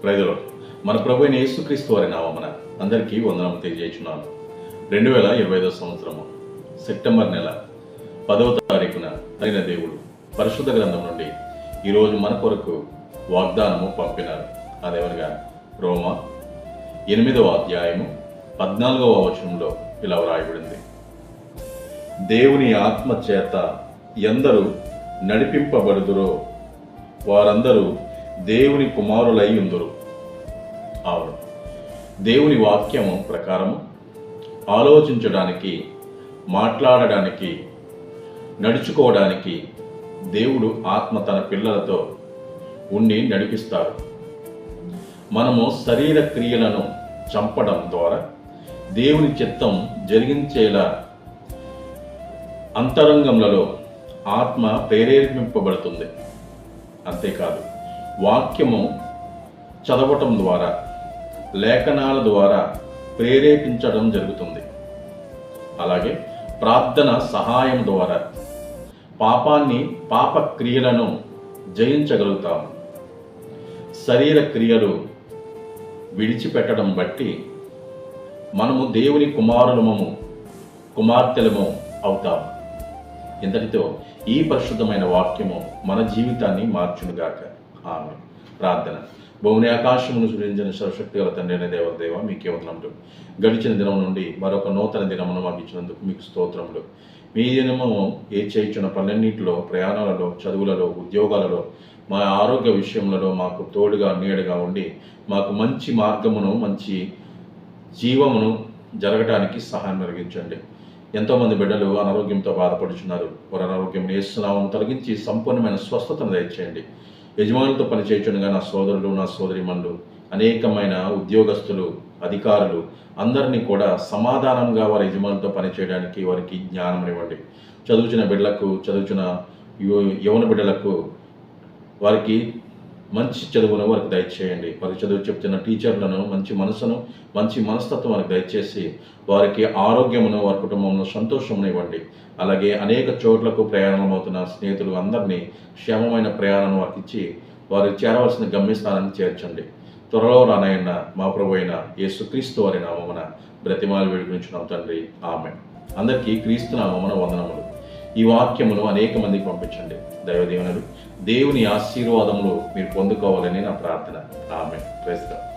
ప్రైజులో మన ప్రభు అయిన యేసుక్రీస్తు వారి నామమున అందరికీ వందనం తెలియజేస్తున్నాను. 2025 సంవత్సరము సెప్టెంబర్ నెల 10వ తారీఖున అయిన దేవుడు పరిశుద్ధ గ్రంథం నుండి ఈరోజు మన కొరకు వాగ్దానము పంపినారు. అదేమనగా రోమా 8వ అధ్యాయము 14వ వచనంలో ఇలా వ్రాయబడింది. దేవుని ఆత్మ చేత ఎందరూ నడిపింపబడుదురో వారందరూ దేవుని కుమారులై ఉందురు. అవును, దేవుని వాక్యము ప్రకారము ఆలోచించడానికి, మాట్లాడడానికి, నడుచుకోవడానికి దేవుడు ఆత్మ తన పిల్లలతో ఉండి నడిపిస్తారు. మనము శరీర క్రియలను చంపడం ద్వారా దేవుని చిత్తం జరిగించేలా అంతరంగంలో ఆత్మ ప్రేరేపింపబడుతుంది. అంతేకాదు, వాక్యము చదవటం ద్వారా, లేఖనాల ద్వారా ప్రేరేపించడం జరుగుతుంది. అలాగే ప్రార్థన సహాయం ద్వారా పాప క్రియలను జయించగలుగుతాము. శరీర క్రియలు విడిచిపెట్టడం బట్టి మనము దేవుని కుమార్తెలము అవుతాము. ఇంతటితో ఈ పరిశుద్ధమైన వాక్యము మన జీవితాన్ని మార్చునుగాక. ఆమె ప్రార్థన. భూమిని ఆకాశమును సృజించిన సర్వశక్తి గల తండ్రి అయిన దేవ మీకే వందనములు. గడిచిన దినం నుండి మరొక నూతన దినమును మాకు ఇచ్చినందుకు మీకు స్తోత్రములు. మీ దినము ఏ చేయించిన పనులన్నింటిలో, ప్రయాణాలలో, చదువులలో, ఉద్యోగాలలో, మా ఆరోగ్య విషయములలో మాకు తోడుగా నీడగా ఉండి మాకు మంచి మార్గమును, మంచి జీవమును జరగటానికి సహాయం కలిగించండి. ఎంతోమంది బిడ్డలు అనారోగ్యంతో బాధపడుచున్నారు. వారి అనారోగ్యం యేసునామమున తొలగించి సంపూర్ణమైన స్వస్థతను దయచేయండి. యజమానులతో పనిచేయుచుండగా నా సోదరులు, నా సోదరిమణులు, అనేకమైన ఉద్యోగస్తులు, అధికారులు అందరినీ కూడా సమాధానంగా వారి యజమానులతో పనిచేయడానికి వారికి జ్ఞానం ఇవ్వండి. చదువుచిన బిడ్డలకు, చదువుచిన యవన బిడ్డలకు వారికి మంచి చదువును వారికి దయచేయండి. వారికి చదువు చెప్తున్న టీచర్లను మంచి మనసును, మంచి మనస్తత్వం వారికి దయచేసి వారికి ఆరోగ్యమును, వారి కుటుంబంలో సంతోషమును ఇవ్వండి. అలాగే అనేక చోట్లకు ప్రయాణం అవుతున్న స్నేహితులు అందరినీ క్షేమమైన ప్రయాణం వారికి ఇచ్చి వారు చేరవలసిన గమ్యస్థానాన్ని చేర్చండి. త్వరలో రానయ్యన్న మా ప్రభు అయిన యేసుక్రీస్తు వారి నామమున బ్రతిమాలు వేడుకొనుచున్నాం తండ్రి. ఆమేన్. అందరికీ క్రీస్తు నామమున వందనములు. ఈ వాక్యమును అనేక మందికి పంపించండి. దైవ దీవెనలు, దేవుని ఆశీర్వాదములు మీరు పొందుకోవాలని నా ప్రార్థన. ఆమేన్. Praise the lord.